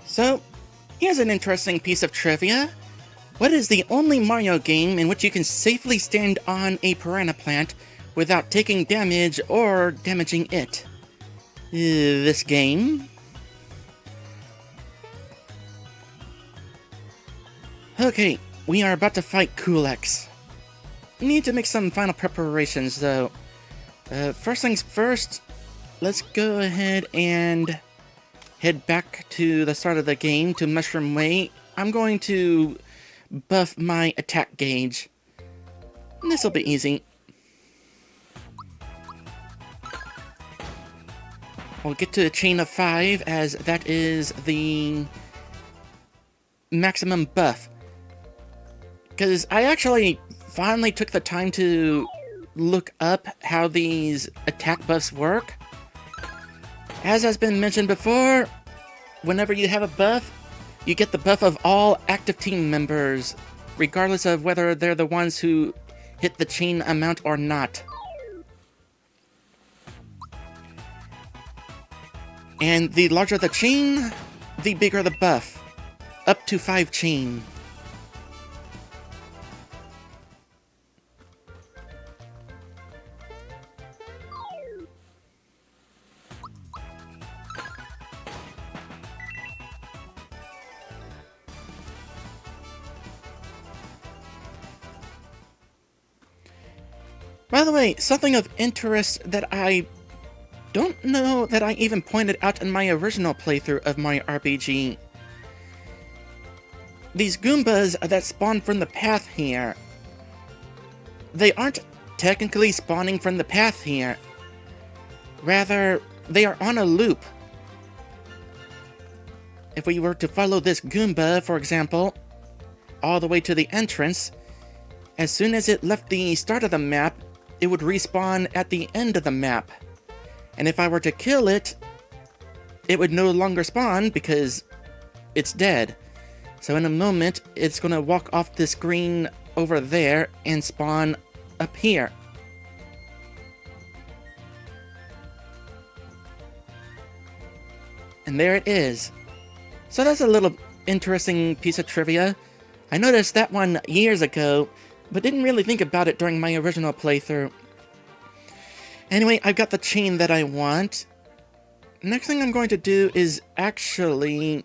So, here's an interesting piece of trivia. What is the only Mario game in which you can safely stand on a piranha plant without taking damage or damaging it? This game? Okay, we are about to fight Culex. Need to make some final preparations though. First things first, let's go ahead and head back to the start of the game to Mushroom Way. I'm going to buff my attack gauge. This'll be easy. We'll get to a chain of 5 as that is the maximum buff. Because I actually finally took the time to look up how these attack buffs work. As has been mentioned before, whenever you have a buff, you get the buff of all active team members, regardless of whether they're the ones who hit the chain amount or not. And the larger the chain, the bigger the buff. Up to 5 chain. By the way, something of interest that I don't know that I even pointed out in my original playthrough of my RPG. These Goombas that spawn from the path here, they aren't technically spawning from the path here. Rather, they are on a loop. If we were to follow this Goomba, for example, all the way to the entrance, as soon as it left the start of the map, it would respawn at the end of the map. And if I were to kill it, it would no longer spawn because it's dead. So in a moment, it's going to walk off the screen over there and spawn up here. And there it is. So that's a little interesting piece of trivia. I noticed that one years ago, but didn't really think about it during my original playthrough. Anyway, I've got the chain that I want. Next thing I'm going to do is actually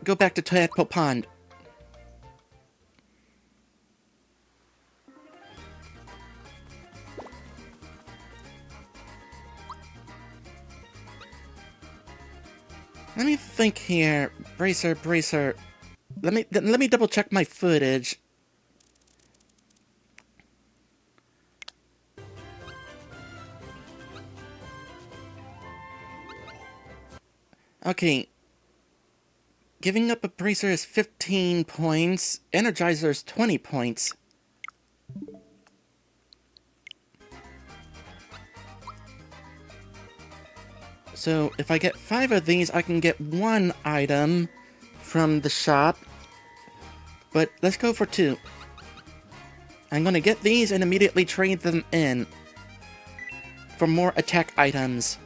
go back to Tadpole Pond. Let me think here. Bracer. Let me double check my footage. Okay. Giving up a bracer is 15 points. Energizer is 20 points. So if I get 5 of these, I can get 1 item from the shop. But let's go for 2. I'm going to get these and immediately trade them in for more attack items.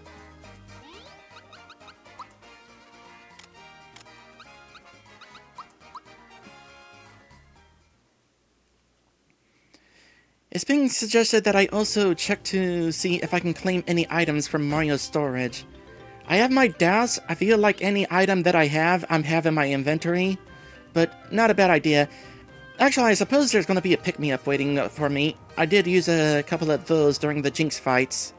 It's being suggested that I also check to see if I can claim any items from Mario's storage. I have my doubts. I feel like any item that I have in my inventory, but not a bad idea. Actually, I suppose there's going to be a pick-me-up waiting for me. I did use a couple of those during the Jinx fights.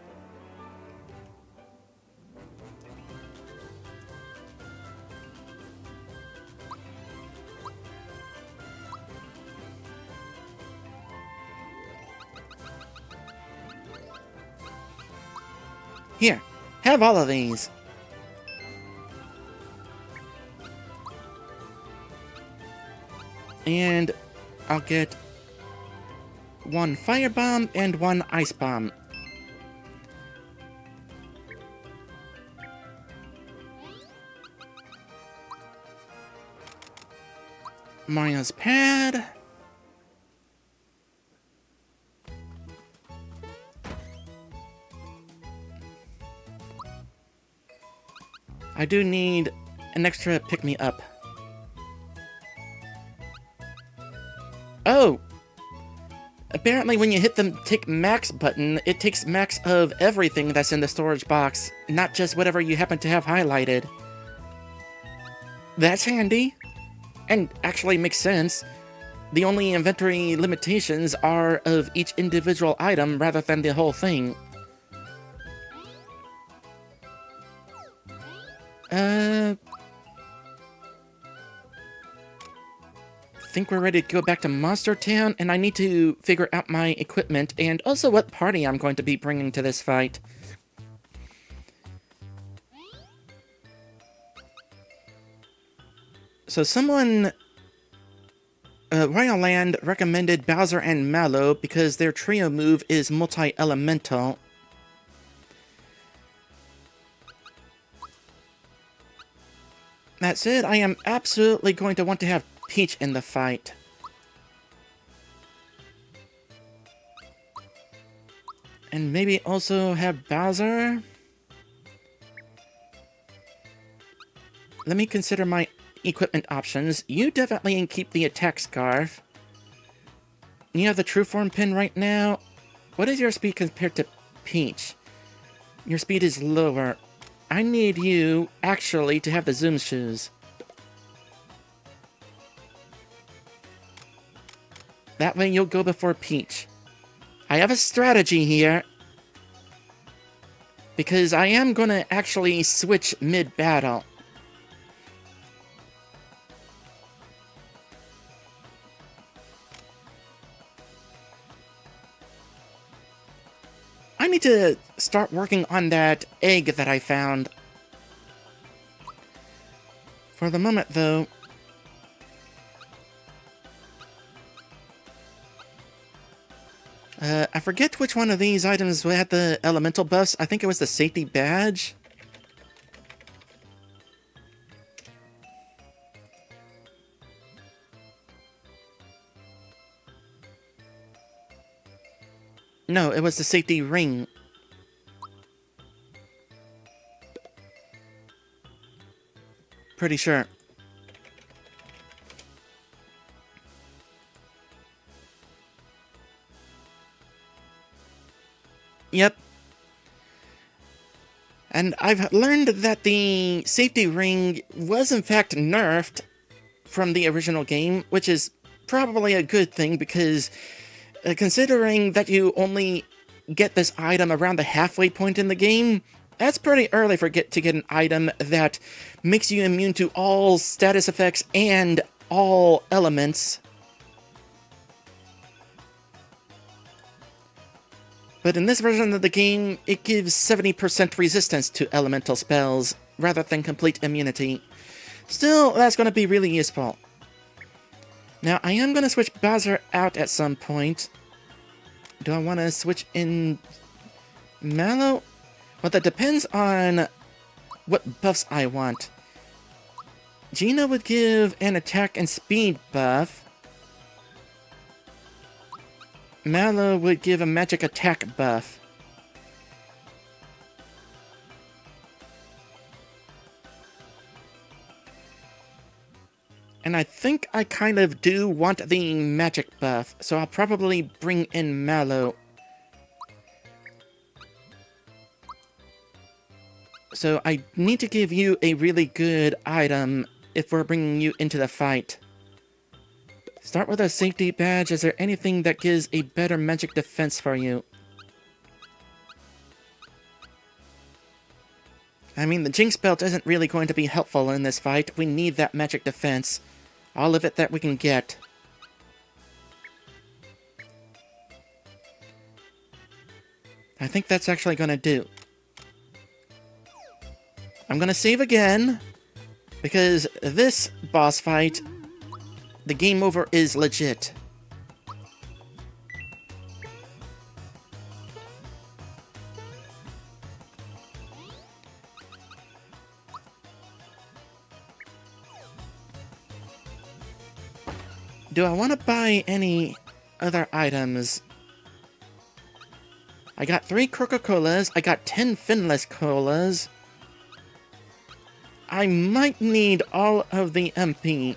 Here, have all of these. And I'll get 1 firebomb and 1 ice bomb. Mario's pad. I do need an extra pick-me-up. Oh! Apparently when you hit the take max button, it takes max of everything that's in the storage box, not just whatever you happen to have highlighted. That's handy. And actually makes sense. The only inventory limitations are of each individual item rather than the whole thing. Think we're ready to go back to Monster Town, and I need to figure out my equipment and also what party I'm going to be bringing to this fight. So someone, Royal Land recommended Bowser and Mallow because their trio move is multi-elemental. That said, I am absolutely going to want to have Peach in the fight. And maybe also have Bowser? Let me consider my equipment options. You definitely keep the attack scarf. You have the true form pin right now. What is your speed compared to Peach? Your speed is lower. I need you, actually, to have the zoom shoes. That way you'll go before Peach. I have a strategy here. Because I am gonna actually switch mid-battle. I need to start working on that egg that I found. For the moment, though, I forget which one of these items had the elemental buffs. I think it was the safety badge. No, it was the safety ring. Pretty sure. Yep. And I've learned that the safety ring was in fact nerfed from the original game, which is probably a good thing because considering that you only get this item around the halfway point in the game, that's pretty early to get an item that makes you immune to all status effects and all elements. But in this version of the game, it gives 70% resistance to elemental spells, rather than complete immunity. Still, that's going to be really useful. Now, I am going to switch Bowser out at some point. Do I want to switch in Mallow? Well, that depends on what buffs I want. Gina would give an attack and speed buff. Mallow would give a magic attack buff. And I think I kind of do want the magic buff, so I'll probably bring in Mallow. So I need to give you a really good item if we're bringing you into the fight. Start with a safety badge. Is there anything that gives a better magic defense for you? I mean, the Jinx Belt isn't really going to be helpful in this fight. We need that magic defense. All of it that we can get. I think that's actually going to do. I'm going to save again, because this boss fight, the game over is legit. Do I want to buy any other items? I got 3 Coca-Colas, I got 10 Finless Colas. I might need all of the MP.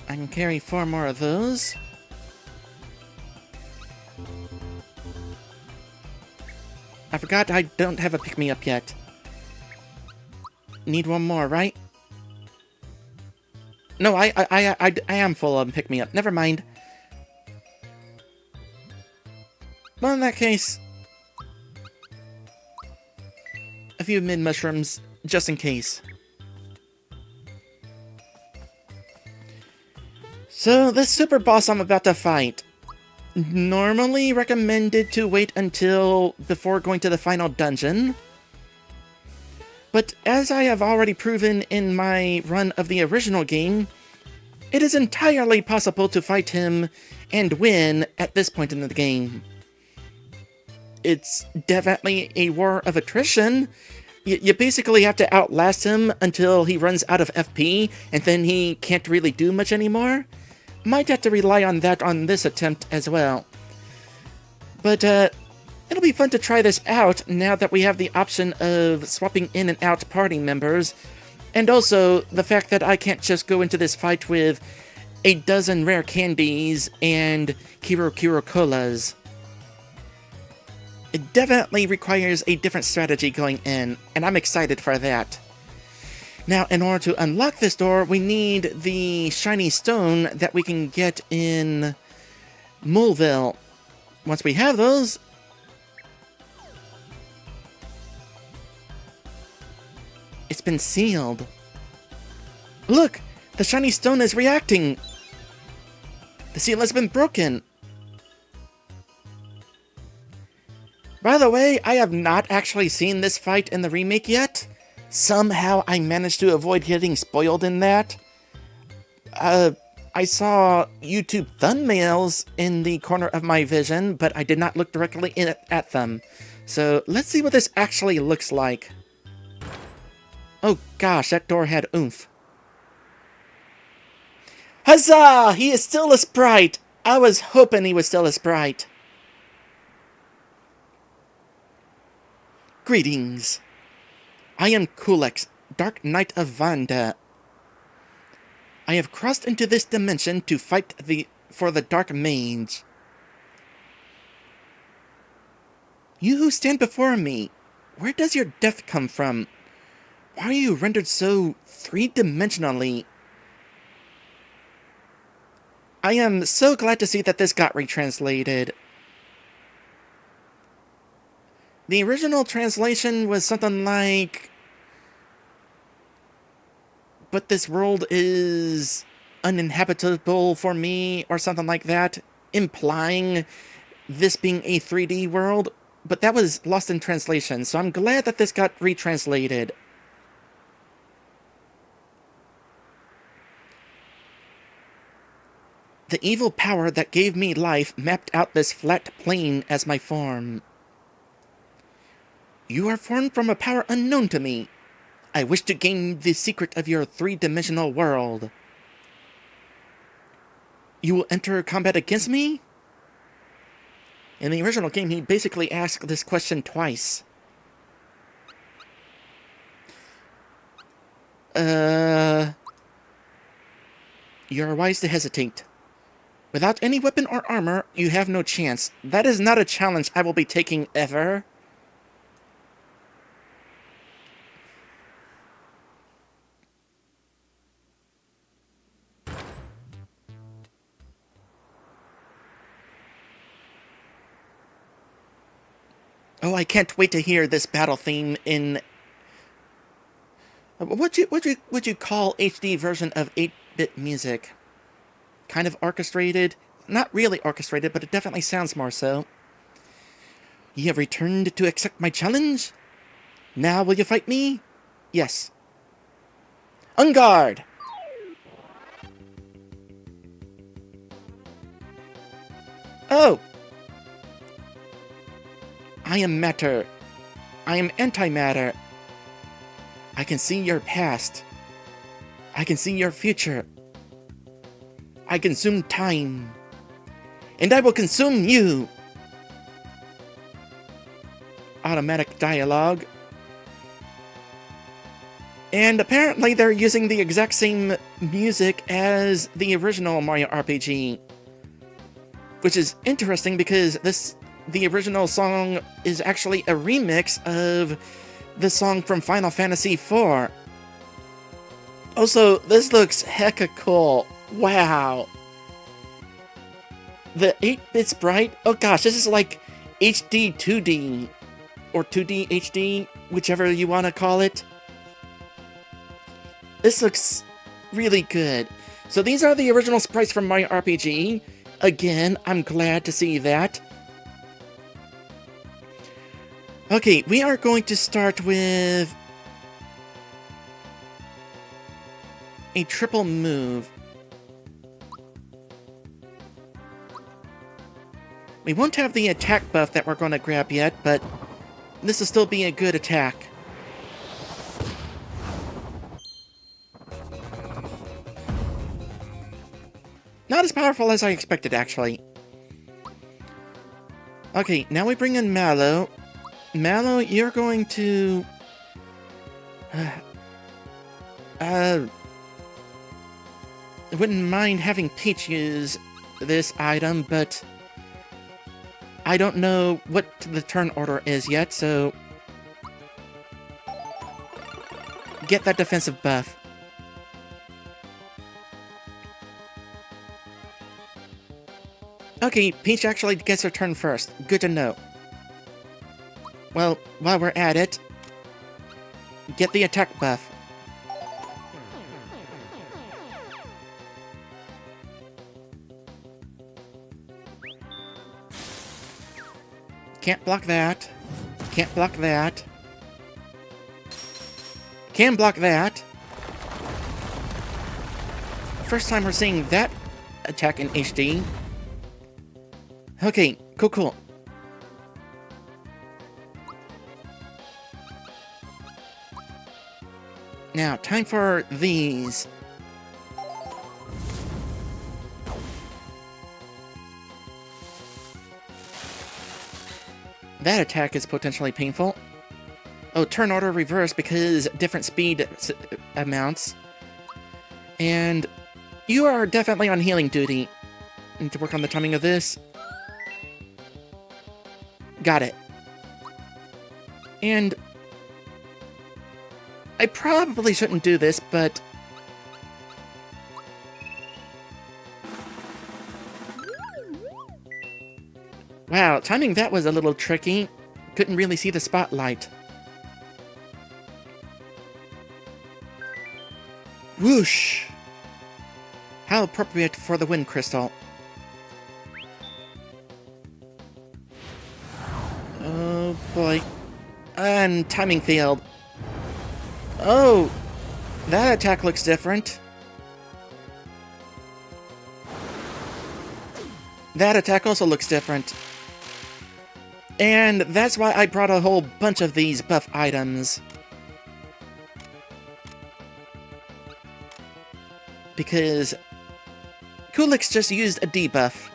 I can carry 4 more of those. I forgot I don't have a pick-me-up yet. Need 1 more, right? No, I am full of pick-me-up. Never mind. Well, in that case, a few mid-mushrooms, just in case. So, this super boss I'm about to fight. Normally recommended to wait until before going to the final dungeon. But as I have already proven in my run of the original game, it is entirely possible to fight him and win at this point in the game. It's definitely a war of attrition. You basically have to outlast him until he runs out of FP, and then he can't really do much anymore. Might have to rely on that on this attempt as well. But, it'll be fun to try this out now that we have the option of swapping in and out party members, and also the fact that I can't just go into this fight with a dozen rare candies and Kiro Colas. It definitely requires a different strategy going in, and I'm excited for that. Now, in order to unlock this door, we need the shiny stone that we can get in Moleville. Once we have those, it's been sealed. Look! The shiny stone is reacting! The seal has been broken! By the way, I have not actually seen this fight in the remake yet. Somehow I managed to avoid getting spoiled in that. I saw YouTube thumbnails in the corner of my vision, but I did not look directly at them. So let's see what this actually looks like. Oh gosh, that door had oomph. Huzzah! He is still a sprite! I was hoping he was still a sprite. Greetings. I am Culex, Dark Knight of Vanda. I have crossed into this dimension to fight for the Dark Mage. You who stand before me, where does your death come from? Why are you rendered so three-dimensionally? I am so glad to see that this got retranslated. The original translation was something like, but this world is uninhabitable for me, or something like that, implying this being a 3D world, but that was lost in translation, so I'm glad that this got retranslated. The evil power that gave me life mapped out this flat plane as my form. You are formed from a power unknown to me. I wish to gain the secret of your three-dimensional world. You will enter combat against me? In the original game, he basically asked this question twice. You're wise to hesitate. Without any weapon or armor, you have no chance. That is not a challenge I will be taking ever. Oh, I can't wait to hear this battle theme in... What would you call HD version of 8-bit music? Kind of orchestrated? Not really orchestrated, but it definitely sounds more so. You have returned to accept my challenge? Now will you fight me? Yes. On guard! Oh! I am matter. I am antimatter. I can see your past. I can see your future. I consume time. And I will consume you! Automatic dialogue. And apparently they're using the exact same music as the original Mario RPG. Which is interesting because the original song is actually a remix of the song from Final Fantasy IV. Also, this looks hecka cool. Wow. The 8-bit sprite? Oh gosh, this is like HD 2D. Or 2D HD, whichever you want to call it. This looks really good. So these are the original sprites from Mario RPG. Again, I'm glad to see that. Okay, we are going to start with a triple move. We won't have the attack buff that we're going to grab yet, but this will still be a good attack. Not as powerful as I expected, actually. Okay, now we bring in Mallow. Mallow, you're going to... I wouldn't mind having Peach use this item, but I don't know what the turn order is yet, so get that defensive buff. Okay, Peach actually gets her turn first. Good to know. Well, while we're at it, get the attack buff. Can't block that. Can't block that. Can block that. First time we're seeing that attack in HD. Okay, cool. Now, time for these. That attack is potentially painful. Oh, turn order reverse because different speed amounts. And you are definitely on healing duty. Need to work on the timing of this. Got it. And I probably shouldn't do this, but wow, timing that was a little tricky. Couldn't really see the spotlight. Whoosh! How appropriate for the wind crystal. Oh boy. And timing failed. Oh! That attack looks different. That attack also looks different. And that's why I brought a whole bunch of these buff items. Because Culex just used a debuff.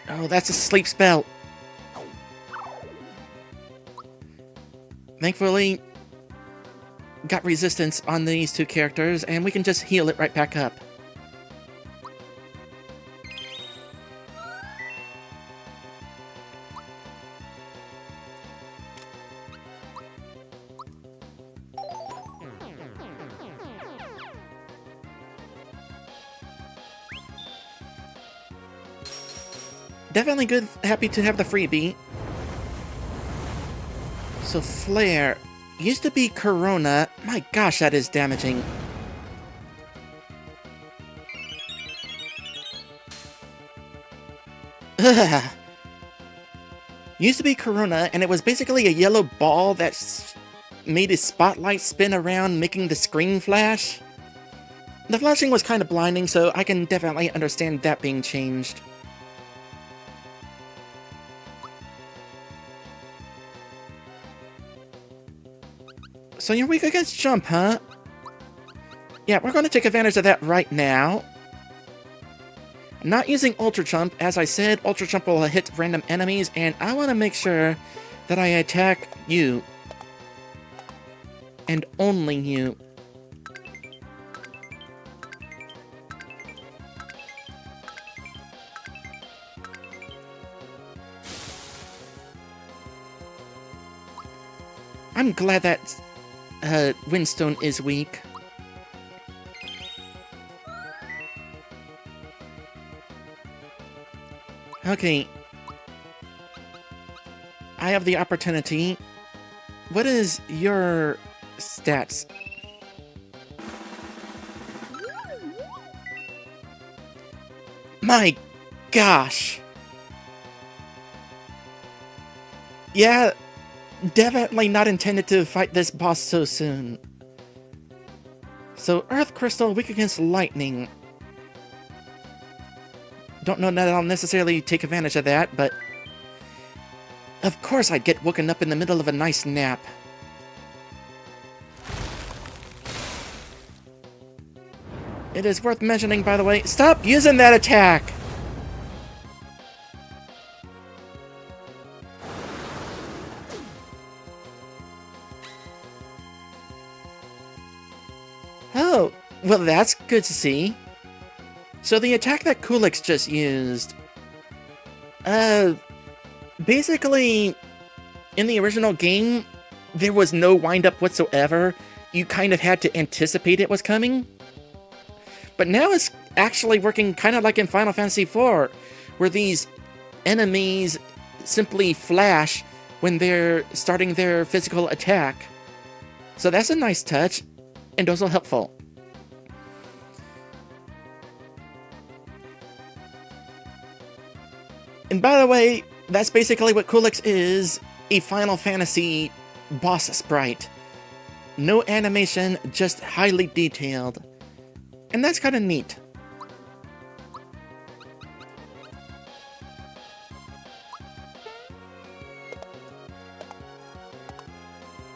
Oh, that's a sleep spell. Thankfully, got resistance on these two characters, and we can just heal it right back up. Definitely good, happy to have the freebie. So Flare used to be Corona. My gosh, that is damaging. Ugh. Used to be Corona, and it was basically a yellow ball that made his spotlight spin around, making the screen flash. The flashing was kind of blinding, so I can definitely understand that being changed. So you're weak against jump, huh? Yeah, we're going to take advantage of that right now. I'm not using Ultra Jump. As I said, Ultra Jump will hit random enemies, and I want to make sure that I attack you. And only you. I'm glad that Windstone is weak. Okay. I have the opportunity. What is your stats? My gosh. Yeah, definitely not intended to fight this boss so soon. So, Earth Crystal, weak against lightning. Don't know that I'll necessarily take advantage of that, but... Of course I'd get woken up in the middle of a nice nap. It is worth mentioning, by the way, stop using that attack! Oh, well that's good to see. So the attack that Culex just used... basically, in the original game, there was no wind-up whatsoever. You kind of had to anticipate it was coming. But now it's actually working kind of like in Final Fantasy IV, where these enemies simply flash when they're starting their physical attack. So that's a nice touch, and also helpful. And by the way, that's basically what Culex is, a Final Fantasy boss sprite. No animation, just highly detailed. And that's kind of neat.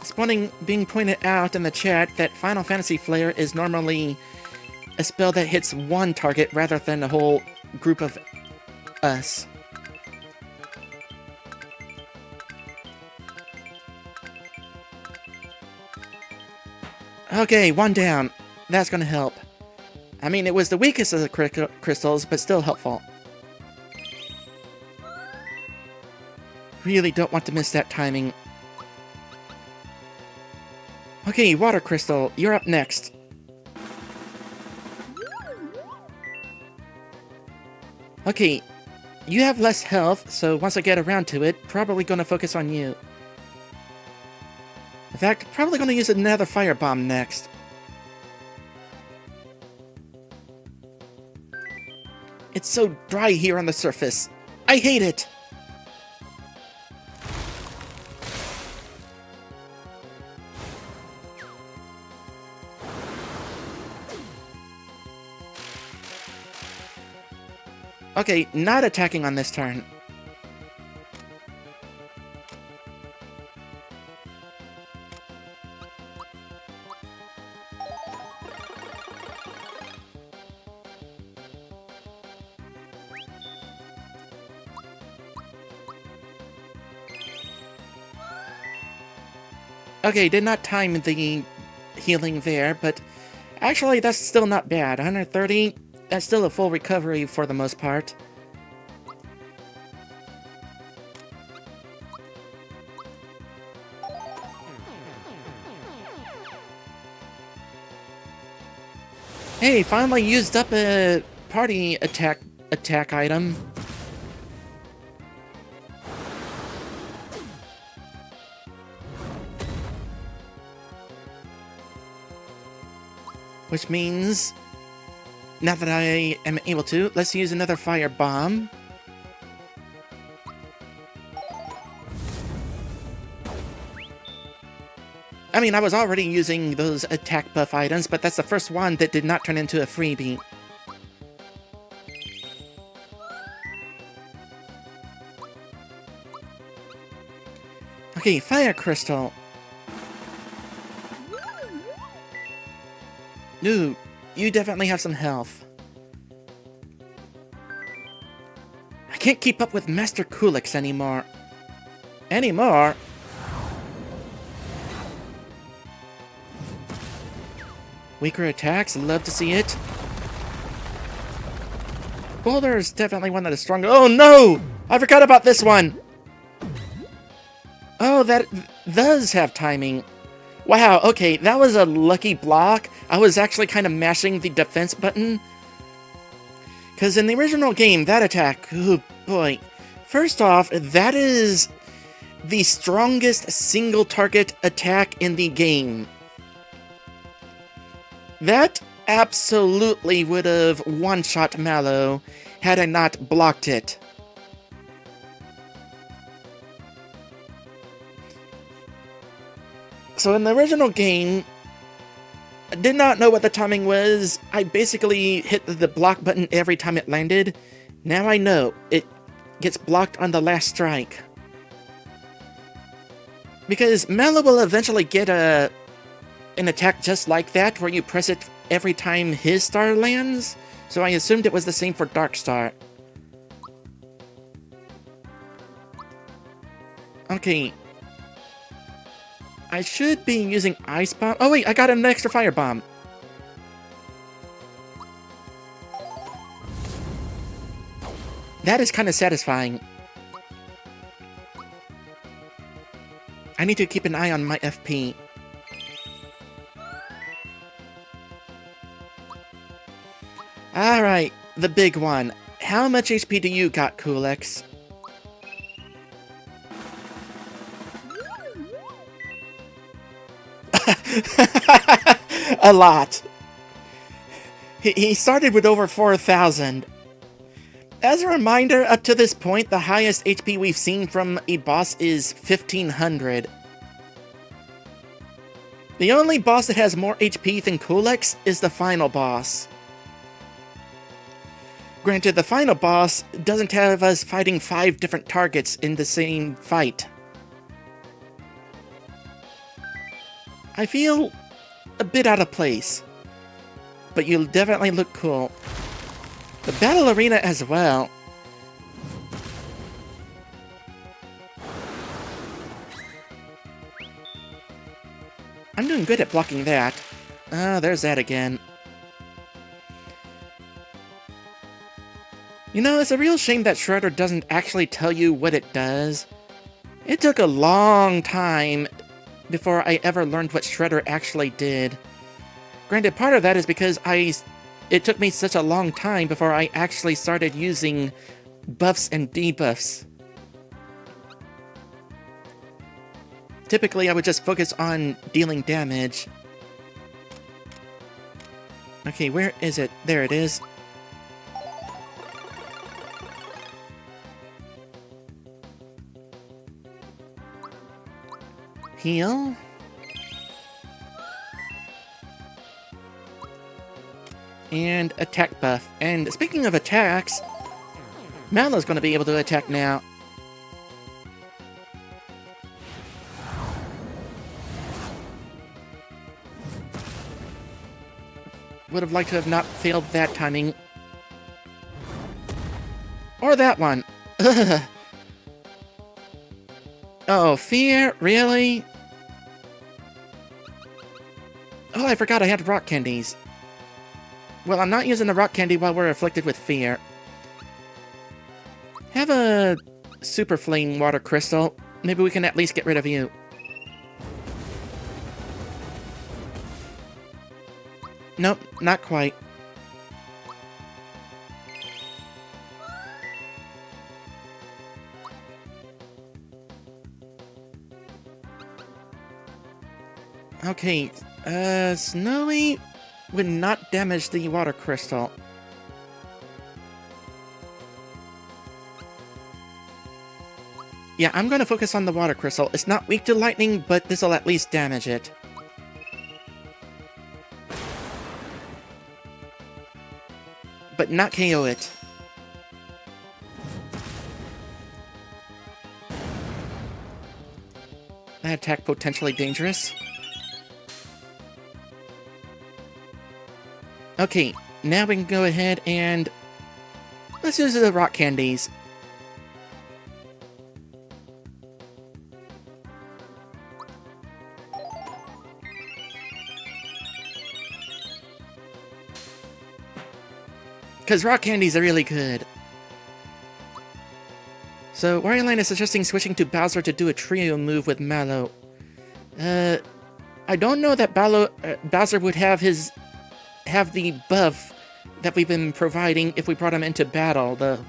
It's being pointed out in the chat that Final Fantasy Flare is normally a spell that hits one target rather than a whole group of us. Okay, one down. That's gonna help. I mean, it was the weakest of the crystals, but still helpful. Really don't want to miss that timing. Okay, Water Crystal, you're up next. Okay, you have less health, so once I get around to it, probably gonna focus on you. In fact, probably gonna use another Fire Bomb next. It's so dry here on the surface. I hate it! Okay, not attacking on this turn. Okay, did not time the healing there, but actually that's still not bad. 130, that's still a full recovery for the most part. Hey, finally used up a party attack item. Which means, now that I am able to, let's use another Fire Bomb. I mean, I was already using those attack buff items, but that's the first one that did not turn into a freebie. Okay, Fire Crystal. Ooh, you definitely have some health. I can't keep up with Master Culex anymore. Anymore? Weaker attacks, love to see it. Boulder is definitely one of the stronger. Oh no! I forgot about this one! Oh, that does have timing. Wow, okay, that was a lucky block. I was actually kind of mashing the defense button. Because in the original game, that attack, oh boy. First off, that is the strongest single target attack in the game. That absolutely would have one-shot Mallow had I not blocked it. So in the original game, I did not know what the timing was. I basically hit the block button every time it landed. Now I know. It gets blocked on the last strike. Because Mallow will eventually get an attack just like that, where you press it every time his star lands. So I assumed it was the same for Dark Star. Okay. I should be using Ice Bomb. Oh wait, I got an extra Fire Bomb. That is kind of satisfying. I need to keep an eye on my FP. Alright, the big one. How much HP do you got, Culex? A lot. He started with over 4,000. As a reminder, up to this point, the highest HP we've seen from a boss is 1,500. The only boss that has more HP than Culex is the final boss. Granted, the final boss doesn't have us fighting 5 different targets in the same fight. I feel a bit out of place, but you definitely look cool. The battle arena as well. I'm doing good at blocking that. Ah, there's that again. You know, it's a real shame that Shredder doesn't actually tell you what it does. It took a long time before I ever learned what Shredder actually did. Granted, part of that is because it took me such a long time before I actually started using buffs and debuffs. Typically, I would just focus on dealing damage. Okay, where is it? There it is. Heal. And attack buff. And speaking of attacks, Mallow's going to be able to attack now. Would have liked to have not failed that timing. Or that one. Ugh. Oh, fear? Really? Oh, I forgot I had rock candies. Well, I'm not using the rock candy while we're afflicted with fear. Have a super flame water crystal. Maybe we can at least get rid of you. Nope, not quite. Okay, Snowy would not damage the water crystal. Yeah, I'm going to focus on the water crystal. It's not weak to lightning, but this will at least damage it. But not KO it. That attack potentially dangerous. Okay, now we can go ahead and let's use the rock candies. Because rock candies are really good. So, Wario Land is suggesting switching to Bowser to do a trio move with Mallow. I don't know that Bowser would have the buff that we've been providing if we brought him into battle, though.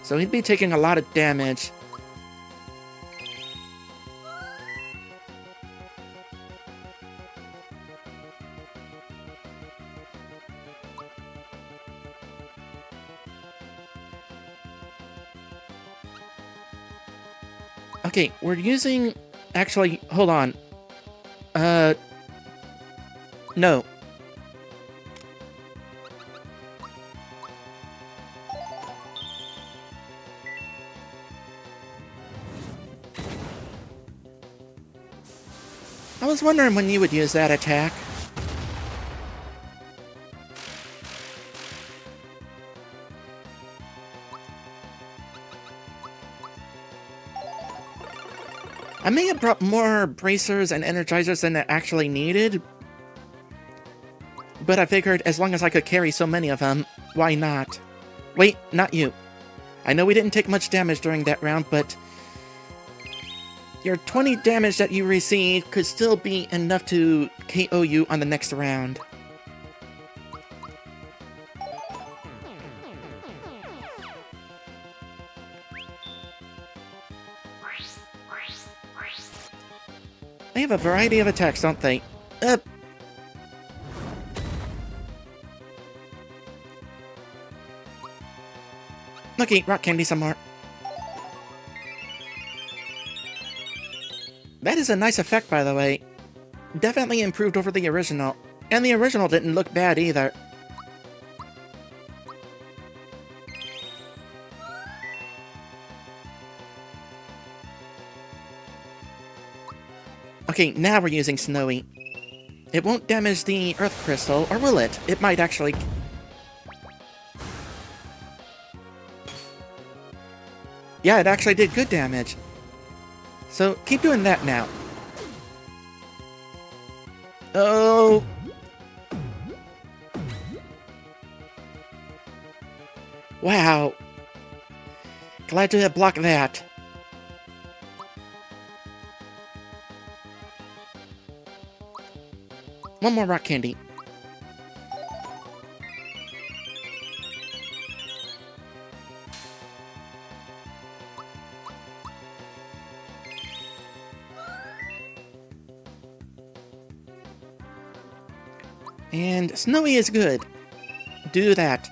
So he'd be taking a lot of damage. Okay, we're using... Actually, hold on. No. I was wondering when you would use that attack. I may have brought more bracers and energizers than I actually needed, but I figured as long as I could carry so many of them, why not? Wait, not you. I know we didn't take much damage during that round, but your 20 damage that you received could still be enough to KO you on the next round. They have a variety of attacks, don't they? Okay, rock candy some more. That is a nice effect, by the way. Definitely improved over the original. And the original didn't look bad either. Okay, now we're using Snowy. It won't damage the Earth Crystal, or will it? It might actually... Yeah, it actually did good damage. So, keep doing that now. Oh! Wow. Glad to have blocked that. One more rock candy. And Snowy is good. Do that.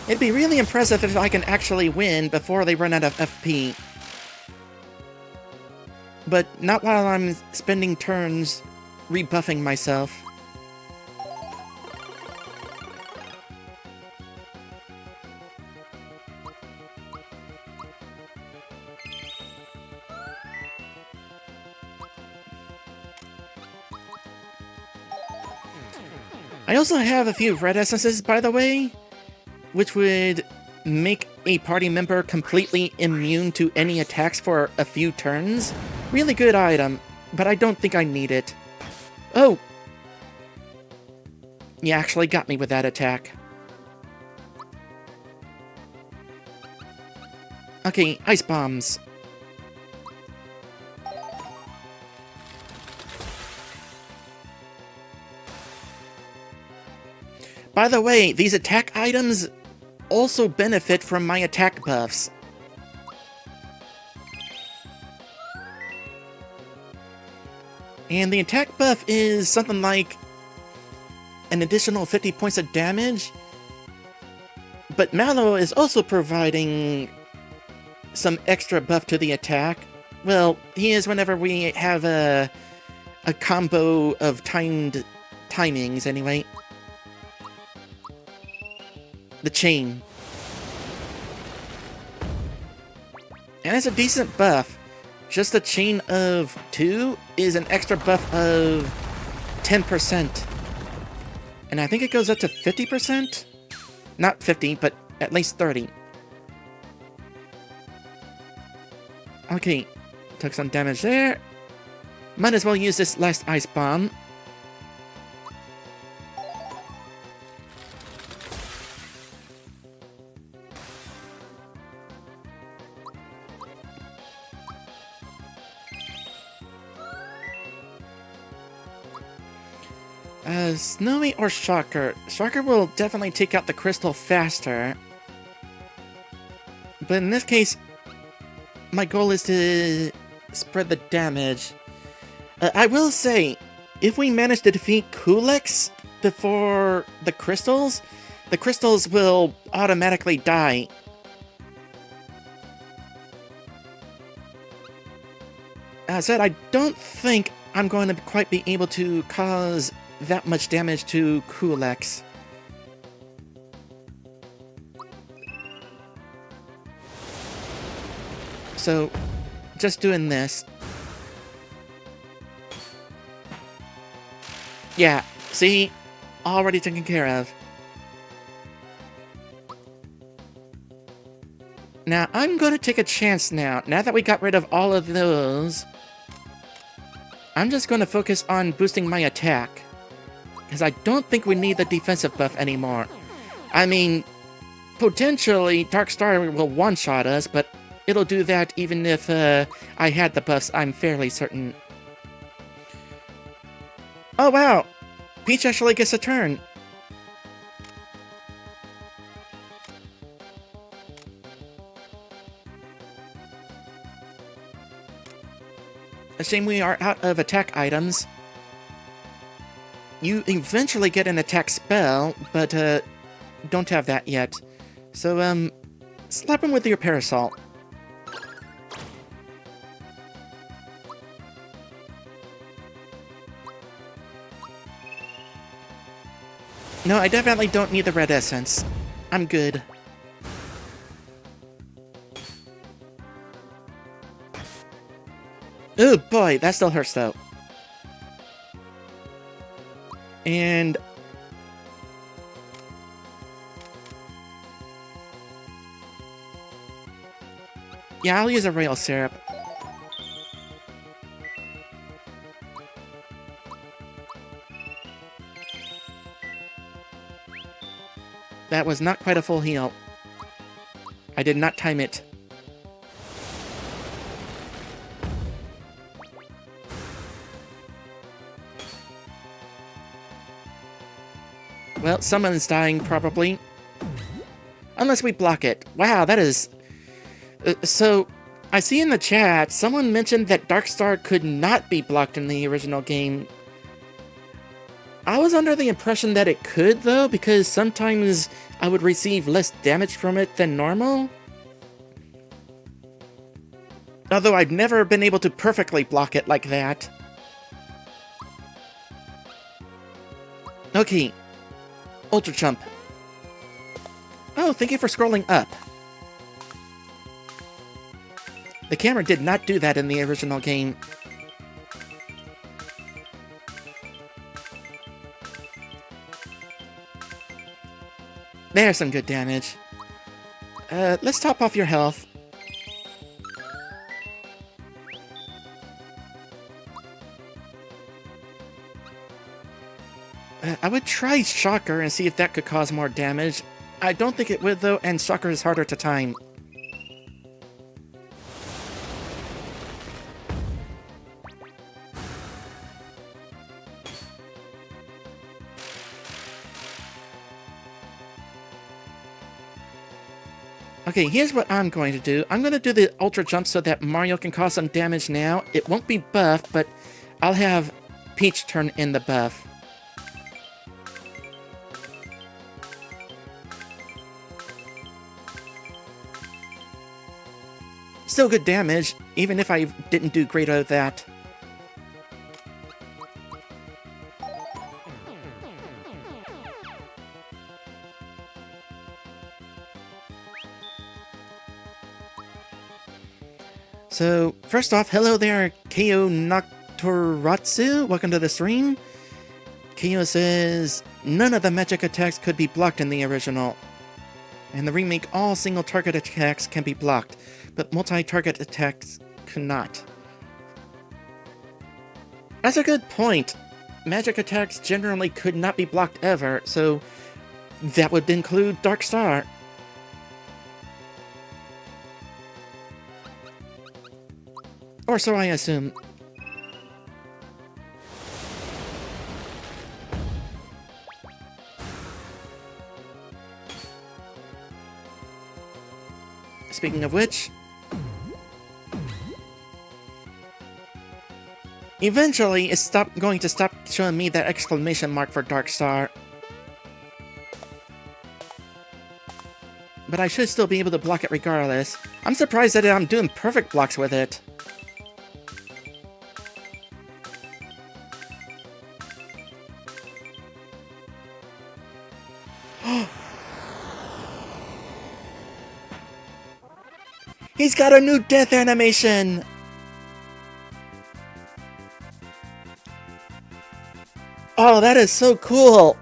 It'd be really impressive if I can actually win before they run out of FP. But not while I'm spending turns rebuffing myself. I also have a few red essences, by the way, which would make a party member completely immune to any attacks for a few turns. Really good item, but I don't think I need it. Oh! You actually got me with that attack. Okay, ice bombs. By the way, these attack items also benefit from my attack buffs. And the attack buff is something like an additional 50 points of damage. But Mallow is also providing some extra buff to the attack. Well, he is whenever we have a combo of timings, anyway. The chain. And it's a decent buff. Just a chain of 2 is an extra buff of 10%. And I think it goes up to 50%? Not 50, but at least 30. Okay, took some damage there. Might as well use this last ice bomb. Snowy or Shocker? Shocker will definitely take out the crystal faster. But in this case, my goal is to spread the damage. I will say, if we manage to defeat Culex before the crystals will automatically die. As I said, I don't think I'm going to quite be able to cause that much damage to Culex. So, just doing this. Yeah, see? Already taken care of. Now, I'm going to take a chance now. Now that we got rid of all of those, I'm just going to focus on boosting my attack. Because I don't think we need the defensive buff anymore. I mean, potentially, Dark Star will one-shot us, but it'll do that even if I had the buffs, I'm fairly certain. Oh wow! Peach actually gets a turn. A shame we are out of attack items. You eventually get an attack spell, but don't have that yet. So, slap him with your Parasol. No, I definitely don't need the red essence. I'm good. Oh boy, that still hurts though. And yeah, I'll use a rail syrup. That was not quite a full heal. I did not time it. Well, someone's dying, probably. Unless we block it. Wow, that is... so, I see in the chat, someone mentioned that Dark Star could not be blocked in the original game. I was under the impression that it could, though, because sometimes I would receive less damage from it than normal. Although I've never been able to perfectly block it like that. Okay. Ultra Jump. Oh, thank you for scrolling up. The camera did not do that in the original game. There's some good damage. Let's top off your health. I would try Shocker and see if that could cause more damage. I don't think it would though, and Shocker is harder to time. Okay, here's what I'm going to do. I'm going to do the Ultra Jump so that Mario can cause some damage now. It won't be buffed, but I'll have Peach turn in the buff. Still good damage, even if I didn't do great out of that. So, first off, hello there, Keo Noctoratsu. Welcome to the stream. Keo says, none of the magic attacks could be blocked in the original. In the remake, all single target attacks can be blocked, but multi-target attacks cannot. That's a good point. Magic attacks generally could not be blocked ever, so that would include Dark Star. Or so I assume. Speaking of which, eventually it's going to stop showing me that exclamation mark for Dark Star. But I should still be able to block it regardless. I'm surprised that I'm doing perfect blocks with it. He's got a new death animation! Oh, that is so cool!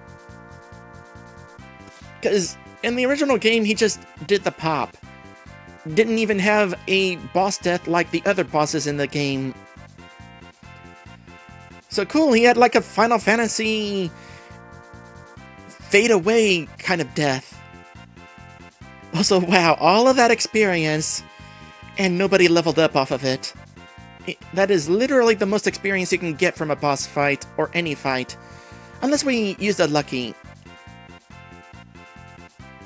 Because in the original game, he just did the pop. Didn't even have a boss death like the other bosses in the game. So cool, he had like a Final Fantasy fade away kind of death. Also, wow, all of that experience, and nobody leveled up off of it. That is literally the most experience you can get from a boss fight, or any fight. Unless we use the lucky.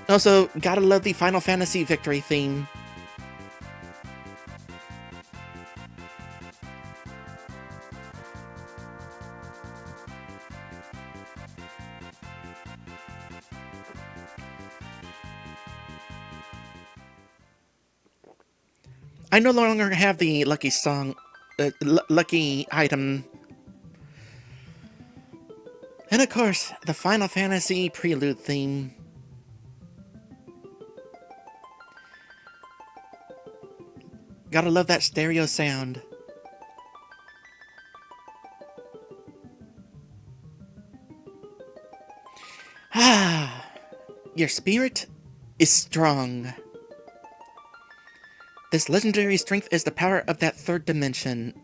Also, gotta love the Final Fantasy victory theme. I no longer have the lucky song, lucky item. And of course, the Final Fantasy prelude theme. Gotta love that stereo sound. Ah, your spirit is strong. This legendary strength is the power of that third dimension.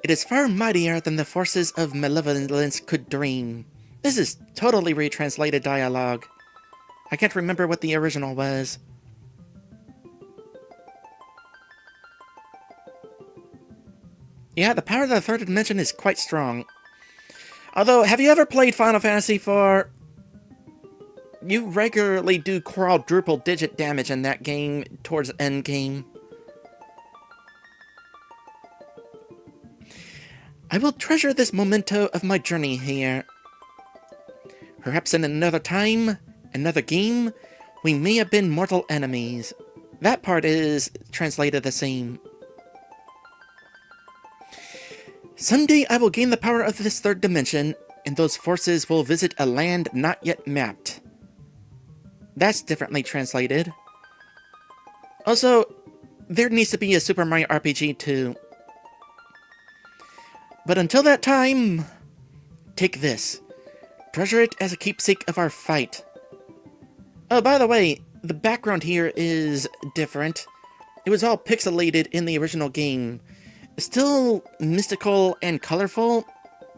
It is far mightier than the forces of malevolence could dream. This is totally retranslated dialogue. I can't remember what the original was. Yeah, the power of the third dimension is quite strong. Although, have you ever played Final Fantasy IV? You regularly do quadruple digit damage in that game towards the end game. I will treasure this memento of my journey here. Perhaps in another time, another game, we may have been mortal enemies. That part is translated the same. Someday I will gain the power of this third dimension, and those forces will visit a land not yet mapped. That's differently translated. Also, there needs to be a Super Mario RPG too. But until that time, take this. Treasure it as a keepsake of our fight. Oh, by the way, the background here is different. It was all pixelated in the original game. Still mystical and colorful,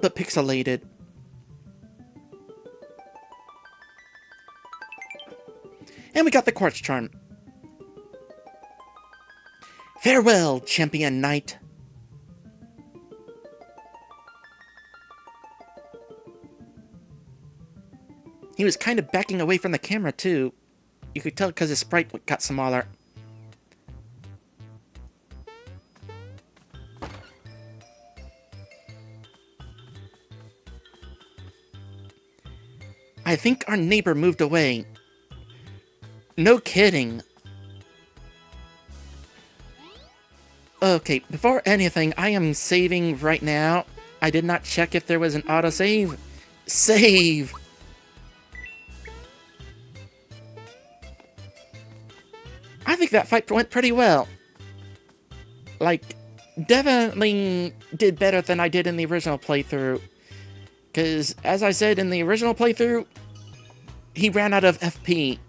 but pixelated. And we got the Quartz Charm. Farewell, Champion Knight. He was kind of backing away from the camera, too. You could tell because his sprite got smaller. I think our neighbor moved away. No kidding. Okay, before anything, I am saving right now. I did not check if there was an autosave. Save! I think that fight went pretty well. Like, definitely did better than I did in the original playthrough. Because, as I said, in the original playthrough, he ran out of FP.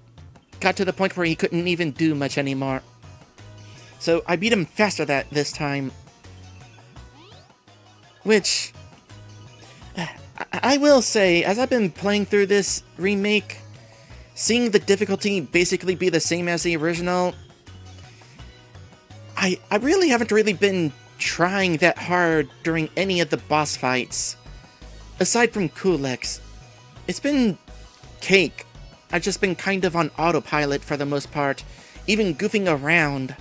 Got to the point where he couldn't even do much anymore. So I beat him faster this time. Which, I will say, as I've been playing through this remake, seeing the difficulty basically be the same as the original, I really haven't been trying that hard during any of the boss fights. Aside from Culex, it's been cake. I've just been kind of on autopilot for the most part, even goofing around.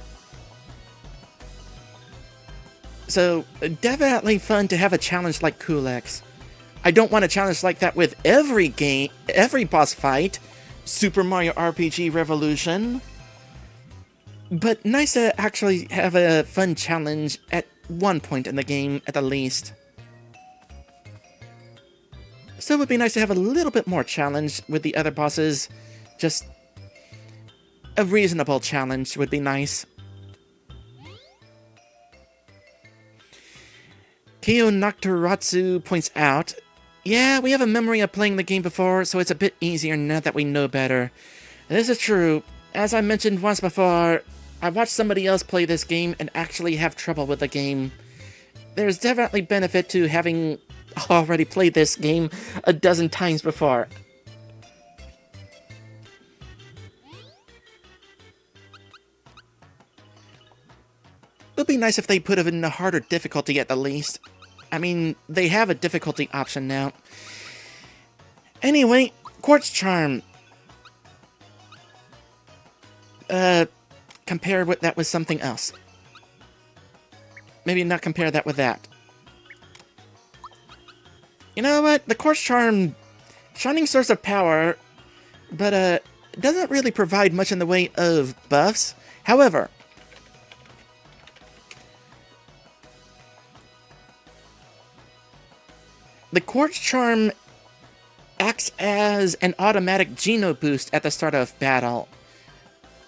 So, definitely fun to have a challenge like Culex. I don't want a challenge like that with every boss fight. Super Mario RPG Revolution. But nice to actually have a fun challenge at one point in the game, at the least. So it would be nice to have a little bit more challenge with the other bosses. Just a reasonable challenge would be nice. Kyo Nocturatsu points out, yeah, we have a memory of playing the game before, so it's a bit easier now that we know better. This is true. As I mentioned once before, I watched somebody else play this game and actually have trouble with the game. There's definitely benefit to having already played this game a dozen times before. It would be nice if they put it in a harder difficulty at the least. I mean, they have a difficulty option now. Anyway, Quartz Charm. Compare that with something else. Maybe not compare that with that. You know what? The Quartz Charm, shining source of power, but doesn't really provide much in the way of buffs. However, the Quartz Charm acts as an automatic Geno boost at the start of battle.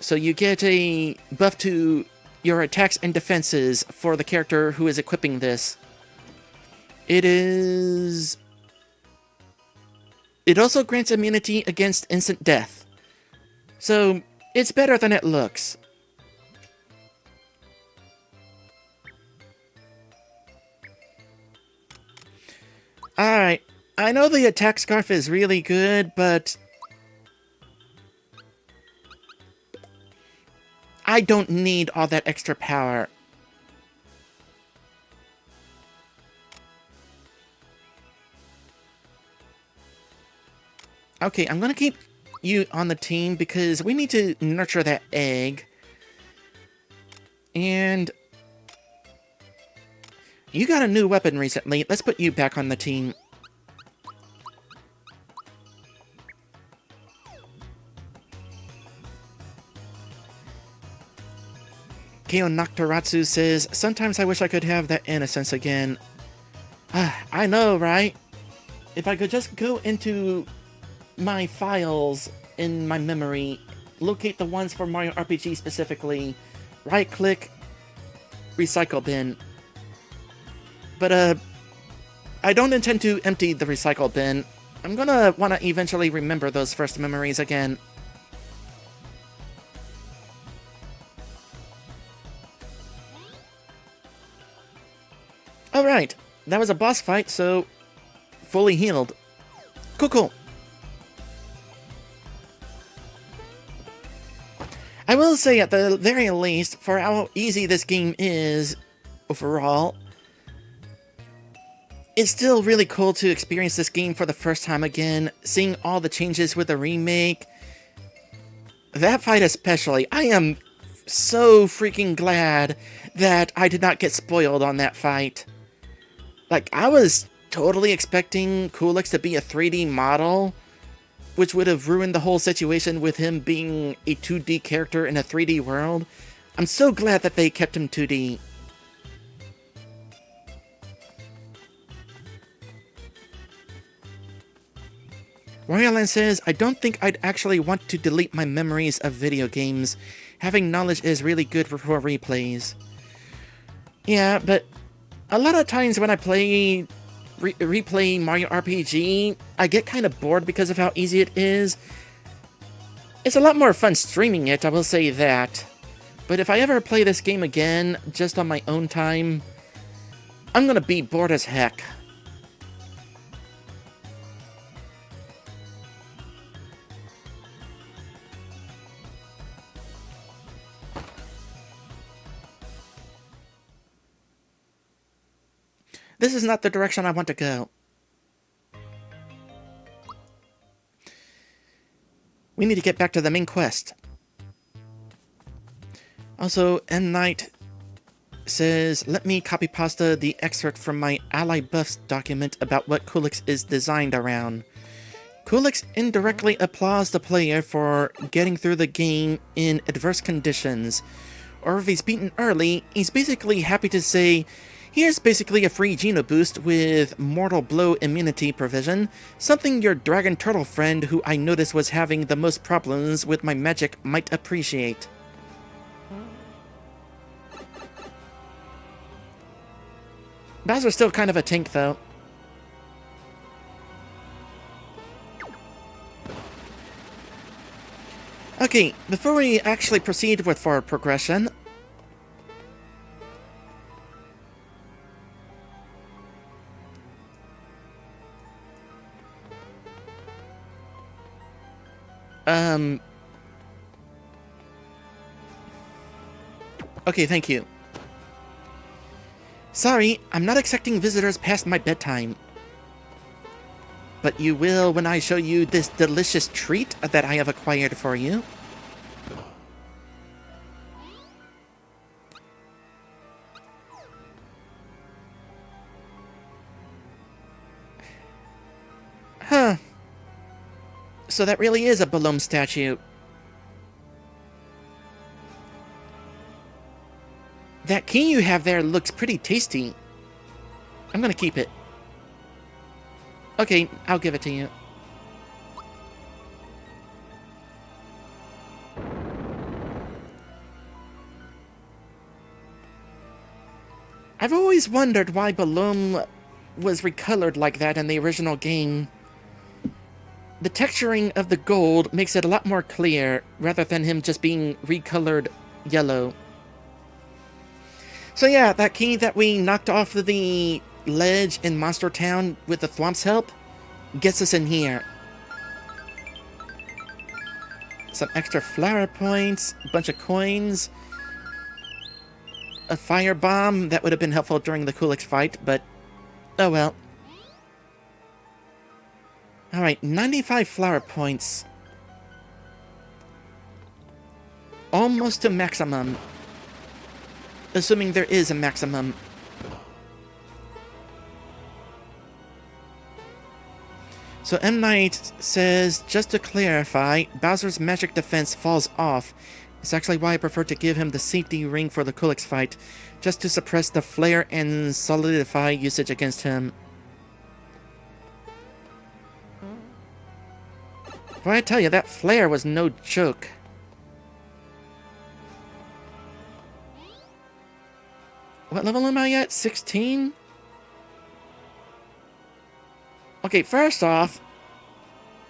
So you get a buff to your attacks and defenses for the character who is equipping this. It also grants immunity against instant death. So, it's better than it looks. Alright, I know the attack scarf is really good, but I don't need all that extra power. Okay, I'm gonna keep you on the team because we need to nurture that egg. And you got a new weapon recently. Let's put you back on the team. Kyo Nocturatsu says, sometimes I wish I could have that innocence again. I know, right? If I could just go into my files in my memory, locate the ones for Mario RPG specifically, right-click, recycle bin. But, I don't intend to empty the recycle bin. I'm gonna wanna eventually remember those first memories again. Alright, that was a boss fight, so fully healed. Cool. I will say, at the very least, for how easy this game is overall, it's still really cool to experience this game for the first time again, seeing all the changes with the remake. That fight especially, I am so freaking glad that I did not get spoiled on that fight. Like, I was totally expecting Culex to be a 3D model, which would have ruined the whole situation with him being a 2D character in a 3D world. I'm so glad that they kept him 2D. Royalan says, I don't think I'd actually want to delete my memories of video games. Having knowledge is really good for replays. Yeah, but a lot of times when I replay Mario RPG, I get kind of bored because of how easy it is. It's a lot more fun streaming it, I will say that. But if I ever play this game again, just on my own time, I'm gonna be bored as heck. This is not the direction I want to go. We need to get back to the main quest. Also, Endslate says, let me copy pasta the excerpt from my Ally Buffs document about what Culex is designed around. Culex indirectly applauds the player for getting through the game in adverse conditions. Or if he's beaten early, he's basically happy to say, here's basically a free Geno boost with Mortal Blow immunity provision, something your Dragon Turtle friend who I noticed was having the most problems with my magic might appreciate. Bowser's still kind of a tank, though. Okay, before we actually proceed with forward progression, okay, thank you. Sorry, I'm not accepting visitors past my bedtime. But you will when I show you this delicious treat that I have acquired for you. Huh. So that really is a Balloon statue. That key you have there looks pretty tasty. I'm gonna keep it. Okay, I'll give it to you. I've always wondered why Balloon was recolored like that in the original game. The texturing of the gold makes it a lot more clear, rather than him just being recolored yellow. So yeah, that key that we knocked off the ledge in Monster Town with the Thwomp's help gets us in here. Some extra flower points, a bunch of coins, a fire bomb that would have been helpful during the Culex fight, but oh well. Alright, 95 flower points. Almost to maximum. Assuming there is a maximum. So M. Knight says, just to clarify, Bowser's magic defense falls off. It's actually why I prefer to give him the safety ring for the Culex fight, just to suppress the flare and solidify usage against him. But I tell you, that flare was no joke. What level am I at? 16? Okay, first off,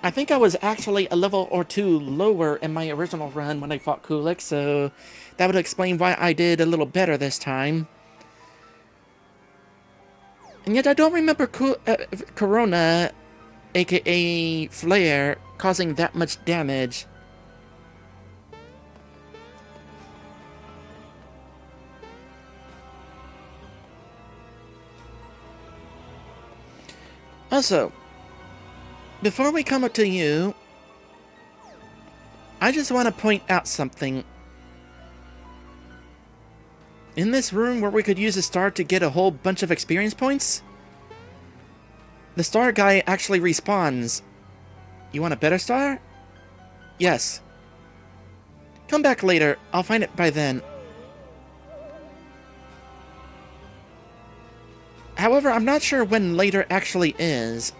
I think I was actually a level or two lower in my original run when I fought Culex, so that would explain why I did a little better this time. And yet I don't remember Corona, aka Flare, causing that much damage. Also, before we come up to you, I just want to point out something. In this room where we could use a star to get a whole bunch of experience points, the star guy actually respawns. You want a better star? Yes. Come back later, I'll find it by then. However, I'm not sure when later actually is.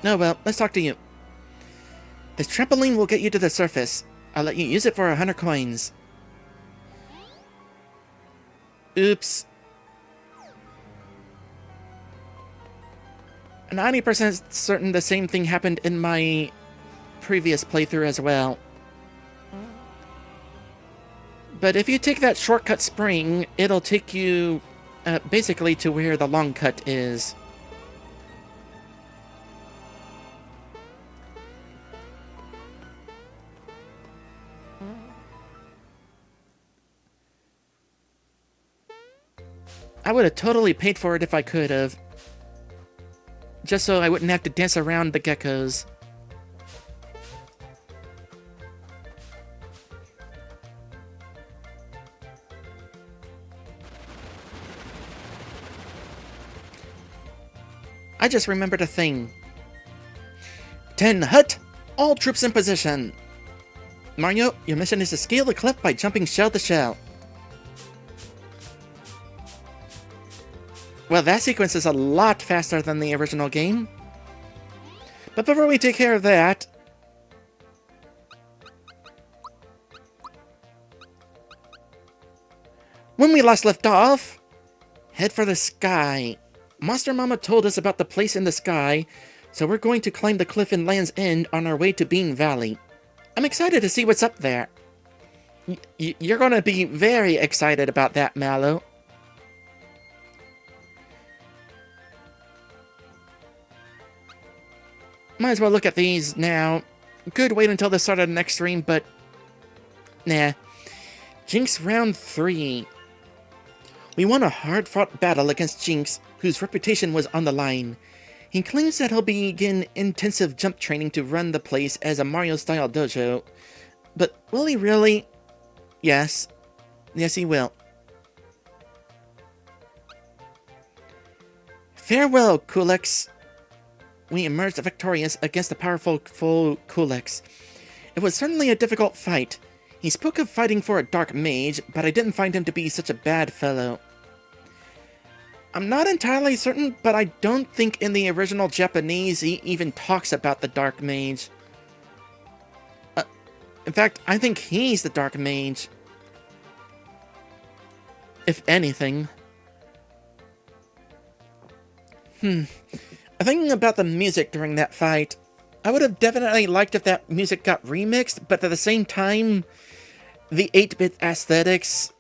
Oh well, let's talk to you. This trampoline will get you to the surface. I'll let you use it for 100 coins. Oops. 90% certain the same thing happened in my previous playthrough as well. But if you take that shortcut spring, it'll take you basically to where the long cut is. I would have totally paid for it if I could have. Just so I wouldn't have to dance around the geckos. I just remembered a thing. 10 hut! All troops in position! Mario, your mission is to scale the cliff by jumping shell to shell. Well, that sequence is a lot faster than the original game. But before we take care of that... when we last left off... head for the sky. Monster Mama told us about the place in the sky, so we're going to climb the cliff in Land's End on our way to Bean Valley. I'm excited to see what's up there. You're going to be very excited about that, Mallow. Might as well look at these now. Could wait until the start of the next stream, but... nah. Jinx round 3. We won a hard-fought battle against Jinx, whose reputation was on the line. He claims that he'll begin intensive jump training to run the place as a Mario-style dojo. But will he really? Yes. Yes, he will. Farewell, Culex. We emerged victorious against the powerful foe Culex. It was certainly a difficult fight. He spoke of fighting for a dark mage, but I didn't find him to be such a bad fellow. I'm not entirely certain, but I don't think in the original Japanese he even talks about the dark mage. In fact, I think he's the dark mage. If anything. Thinking about the music during that fight, I would have definitely liked if that music got remixed, but at the same time, the 8-bit aesthetics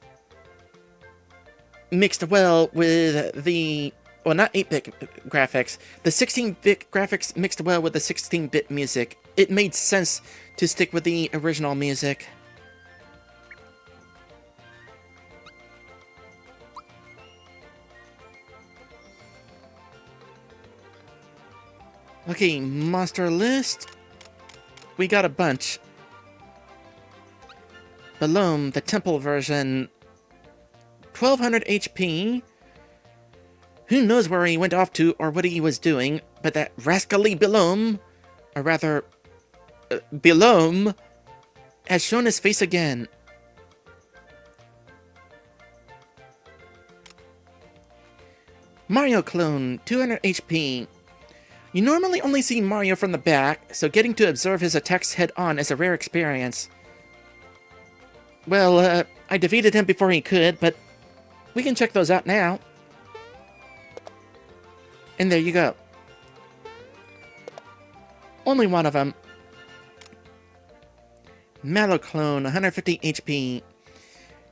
mixed well with the... well, not 8-bit graphics. The 16-bit graphics mixed well with the 16-bit music. It made sense to stick with the original music. Okay, monster list. We got a bunch. Belome, the temple version. 1200 HP. Who knows where he went off to or what he was doing, but that rascally Belome, or rather, Belome, has shown his face again. Mario clone, 200 HP. You normally only see Mario from the back, so getting to observe his attacks head-on is a rare experience. Well, I defeated him before he could, but we can check those out now. And there you go. Only one of them. Mallow clone, 150 HP.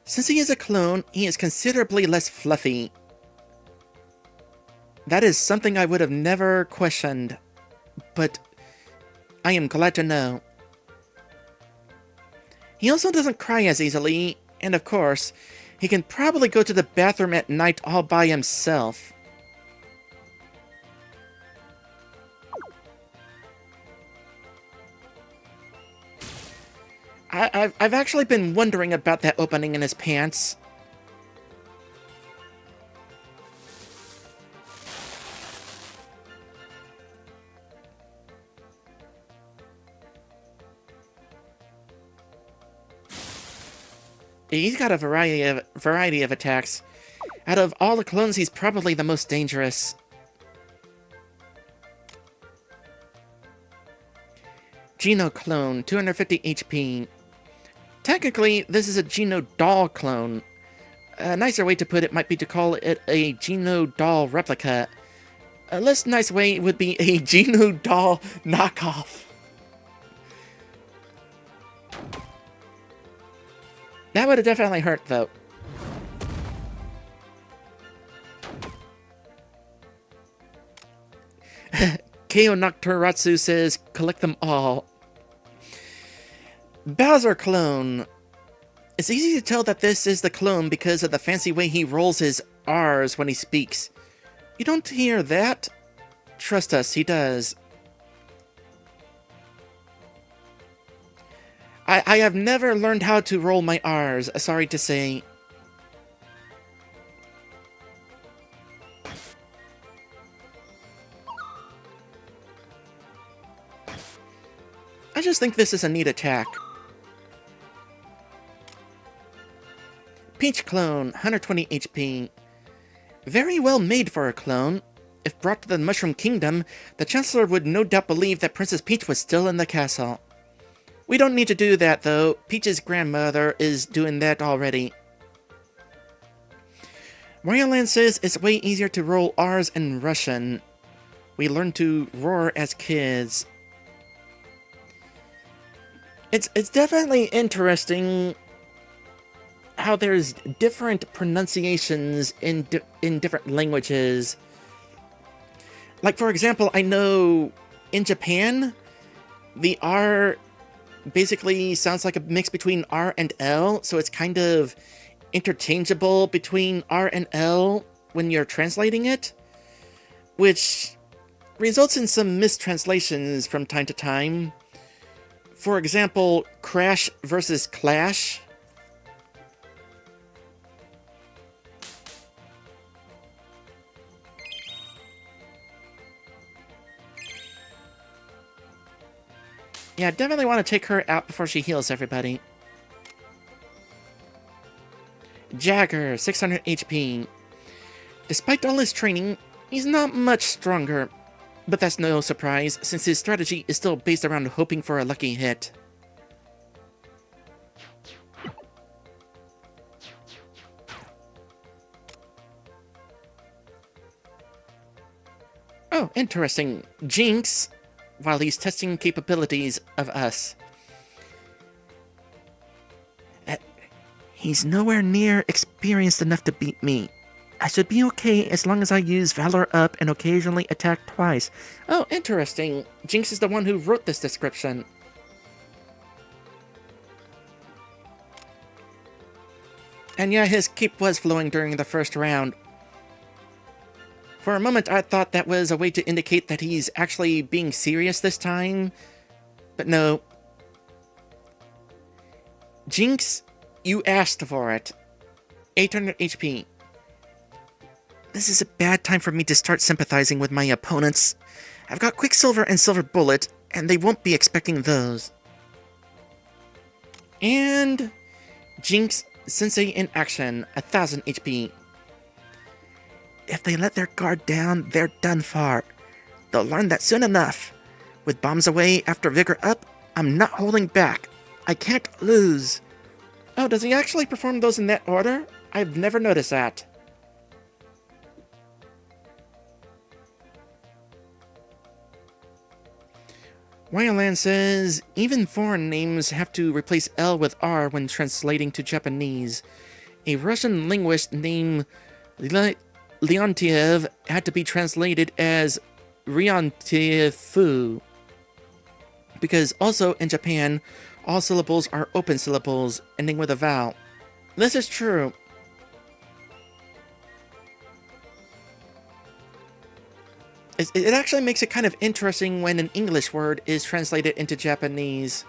Since he is a clone, he is considerably less fluffy. That is something I would have never questioned, but I am glad to know. He also doesn't cry as easily, and of course, he can probably go to the bathroom at night all by himself. I've actually been wondering about that opening in his pants. He's got a variety of attacks. Out of all the clones, he's probably the most dangerous. Geno clone, 250 HP. Technically, this is a Geno doll clone. A nicer way to put it might be to call it a Geno doll replica. A less nice way would be a Geno doll knockoff. That would have definitely hurt, though. Keo Nocturatsu says, collect them all. Bowser clone. It's easy to tell that this is the clone because of the fancy way he rolls his R's when he speaks. You don't hear that? Trust us, he does. I have never learned how to roll my R's, sorry to say. I just think this is a neat attack. Peach clone, 120 HP. Very well made for a clone. If brought to the Mushroom Kingdom, the Chancellor would no doubt believe that Princess Peach was still in the castle. We don't need to do that, though. Peach's grandmother is doing that already. Mario Land says it's way easier to roll R's in Russian. We learned to roar as kids. It's definitely interesting how there's different pronunciations in different languages. Like, for example, I know in Japan, the R basically sounds like a mix between R and L, so it's kind of interchangeable between R and L when you're translating it, which results in some mistranslations from time to time. For example, crash versus clash. Yeah, definitely want to take her out before she heals everybody. Jagger, 600 HP. Despite all his training, he's not much stronger. But that's no surprise, since his strategy is still based around hoping for a lucky hit. Oh, interesting. Jinx, while he's testing capabilities of us. He's nowhere near experienced enough to beat me. I should be okay as long as I use Valor Up and occasionally attack twice. Oh, interesting. Jinx is the one who wrote this description. And yeah, his cape was flowing during the first round. For a moment, I thought that was a way to indicate that he's actually being serious this time. But no. Jinx, you asked for it. 800 HP. This is a bad time for me to start sympathizing with my opponents. I've got Quicksilver and Silver Bullet, and they won't be expecting those. And Jinx Sensei in action, 1000 HP. If they let their guard down, they're done for. They'll learn that soon enough. With bombs away after Vigor up, I'm not holding back. I can't lose. Oh, does he actually perform those in that order? I've never noticed that. Wildland says, even foreign names have to replace L with R when translating to Japanese. A Russian linguist named Leontiev had to be translated as Ryontiefu. Because also in Japan, all syllables are open syllables, ending with a vowel. This is true. It actually makes it kind of interesting when an English word is translated into Japanese.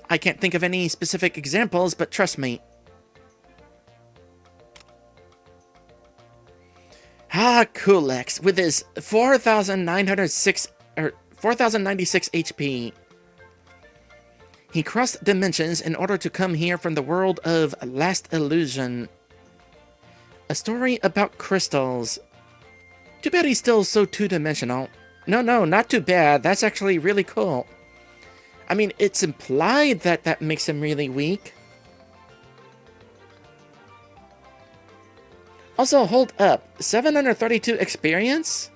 I can't think of any specific examples, but trust me. Culex with his 4,996 HP. He crossed dimensions in order to come here from the world of Last Illusion. A story about crystals. Too bad he's still so two-dimensional. No, not too bad. That's actually really cool. I mean, it's implied that that makes him really weak. Also, hold up. 732 experience?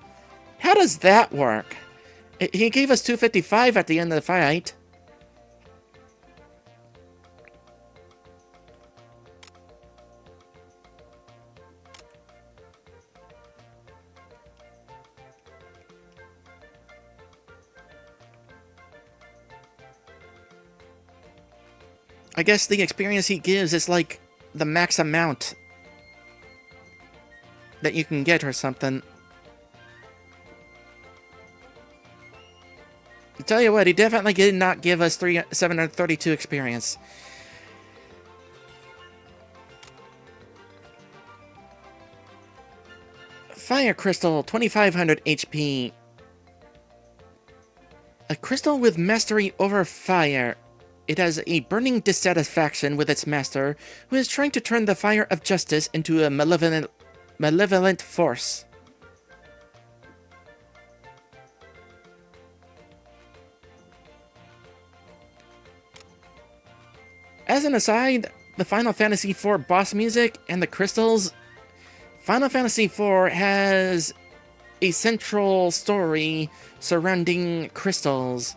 How does that work? He gave us 255 at the end of the fight. I guess the experience he gives is like the max amount that you can get or something. I tell you what, he definitely did not give us 732 experience. Fire Crystal, 2500 HP. A crystal with mastery over fire. It has a burning dissatisfaction with its master, who is trying to turn the fire of justice into a malevolent force. As an aside, the Final Fantasy IV boss music and the crystals, Final Fantasy IV has a central story surrounding crystals.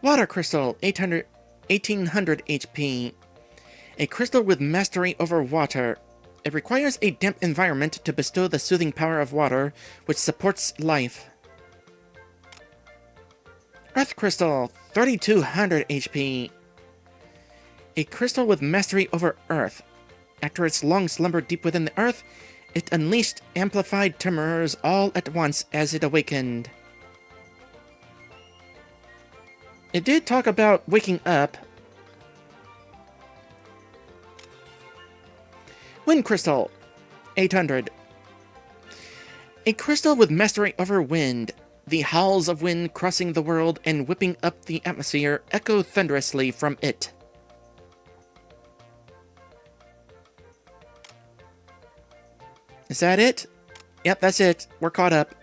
Water Crystal, 1800 HP. A crystal with mastery over water. It requires a damp environment to bestow the soothing power of water, which supports life. Earth Crystal, 3200 HP. A crystal with mastery over Earth. After its long slumber deep within the Earth, it unleashed amplified tremors all at once as it awakened. It did talk about waking up. Wind Crystal, 800. A crystal with mastery over wind. The howls of wind crossing the world and whipping up the atmosphere echo thunderously from it. Is that it? Yep, that's it. We're caught up.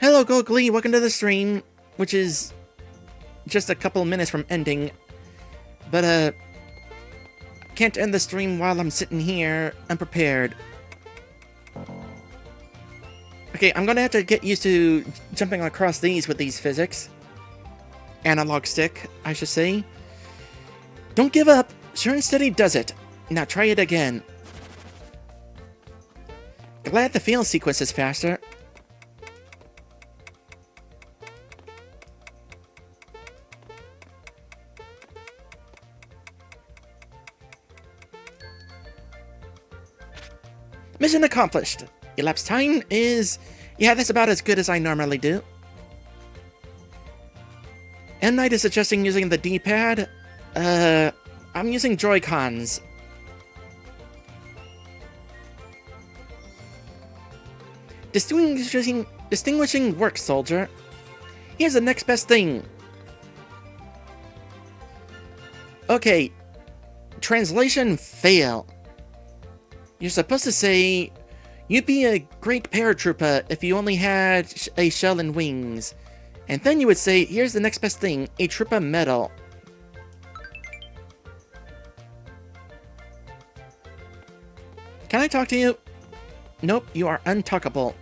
Hello, Gogly. Welcome to the stream, which is just a couple minutes from ending. But, can't end the stream while I'm sitting here unprepared. Okay, I'm gonna have to get used to jumping across these with these physics. Analog stick, I should say. Don't give up. Sure and steady does it. Now try it again. Glad the fail sequence is faster. Mission accomplished. Elapsed time is... yeah, that's about as good as I normally do. M. Night is suggesting using the D-pad. I'm using Joy-Cons. Distinguishing work, soldier. Here's the next best thing. Okay. Translation fail. You're supposed to say, you'd be a great paratrooper if you only had a shell and wings. And then you would say, here's the next best thing, a trooper medal. Can I talk to you? Nope, you are untalkable.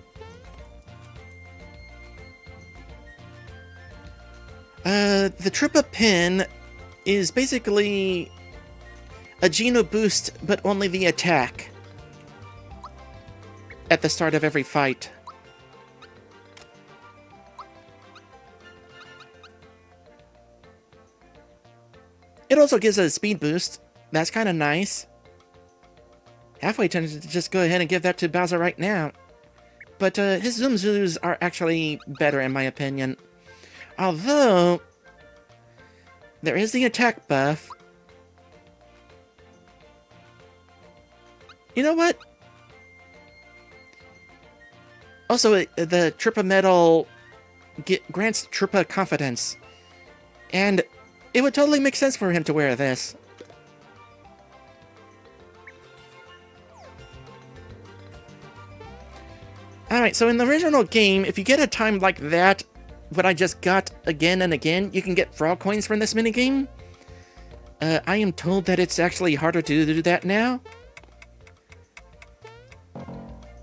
The trooper pin is basically a Geno boost, but only the attack. At the start of every fight. It also gives a speed boost. That's kind of nice. Halfway tempted to just go ahead and give that to Bowser right now. But his Zoom Zoos are actually better in my opinion. Although, there is the attack buff. You know what? Also, the Trooper Medal grants Trooper confidence. And it would totally make sense for him to wear this. Alright, so in the original game, if you get a time like that, what I just got again and again, you can get frog coins from this minigame. I am told that it's actually harder to do that now.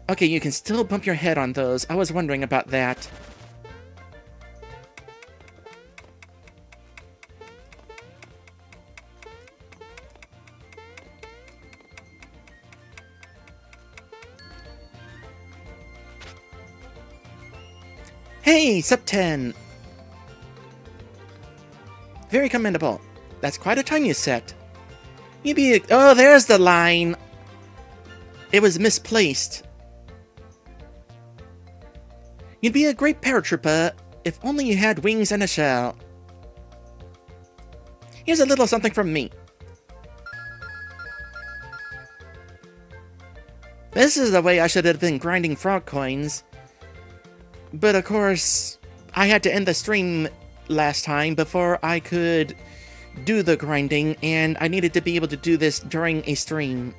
Okay, you can still bump your head on those. I was wondering about that. Hey, sub 10! Very commendable. That's quite a time you set. You'd be oh, there's the line! It was misplaced. You'd be a great paratrooper if only you had wings and a shell. Here's a little something from me. This is the way I should have been grinding frog coins. But of course, I had to end the stream last time before I could do the grinding, and I needed to be able to do this during a stream.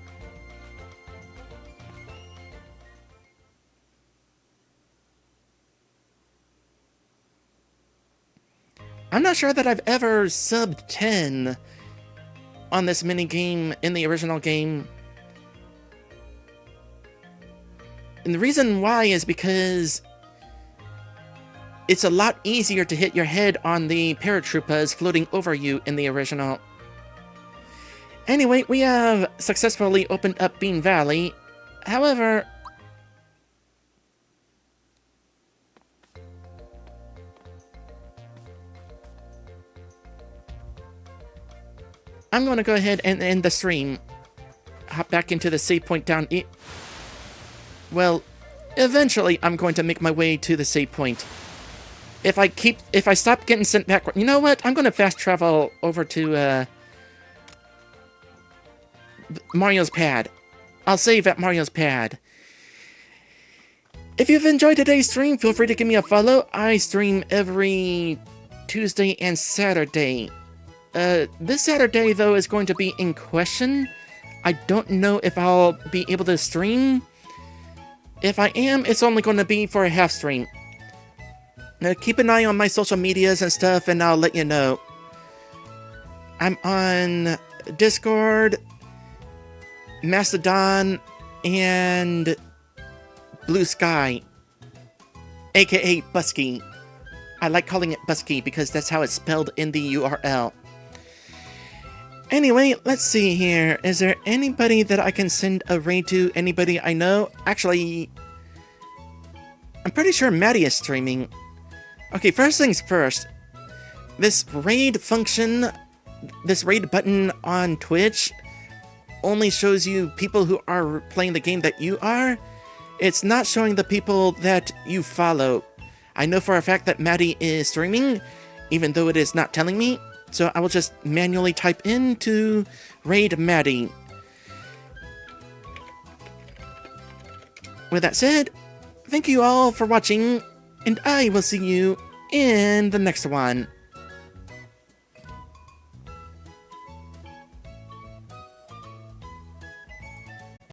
I'm not sure that I've ever subbed 10 on this minigame in the original game. And the reason why is because it's a lot easier to hit your head on the paratroopers floating over you in the original. Anyway, we have successfully opened up Bean Valley. However, I'm going to go ahead and end the stream. Hop back into the save point down. Well, eventually I'm going to make my way to the save point. If I stop getting sent back, you know what? I'm going to fast travel over to Mario's pad. I'll save at Mario's pad. If you've enjoyed today's stream, feel free to give me a follow. I stream every Tuesday and Saturday. This Saturday, though, is going to be in question. I don't know if I'll be able to stream. If I am, it's only going to be for a half stream. Now, keep an eye on my social medias and stuff, and I'll let you know. I'm on Discord, Mastodon, and Blue Sky, aka Busky. I like calling it Busky because that's how it's spelled in the URL. Anyway, let's see here. Is there anybody that I can send a raid to? Anybody I know? Actually, I'm pretty sure Maddie is streaming. Okay, first things first. This raid function, this raid button on Twitch, only shows you people who are playing the game that you are. It's not showing the people that you follow. I know for a fact that Maddie is streaming, even though it is not telling me. So I will just manually type in to raid Maddie. With that said, thank you all for watching, and I will see you in the next one.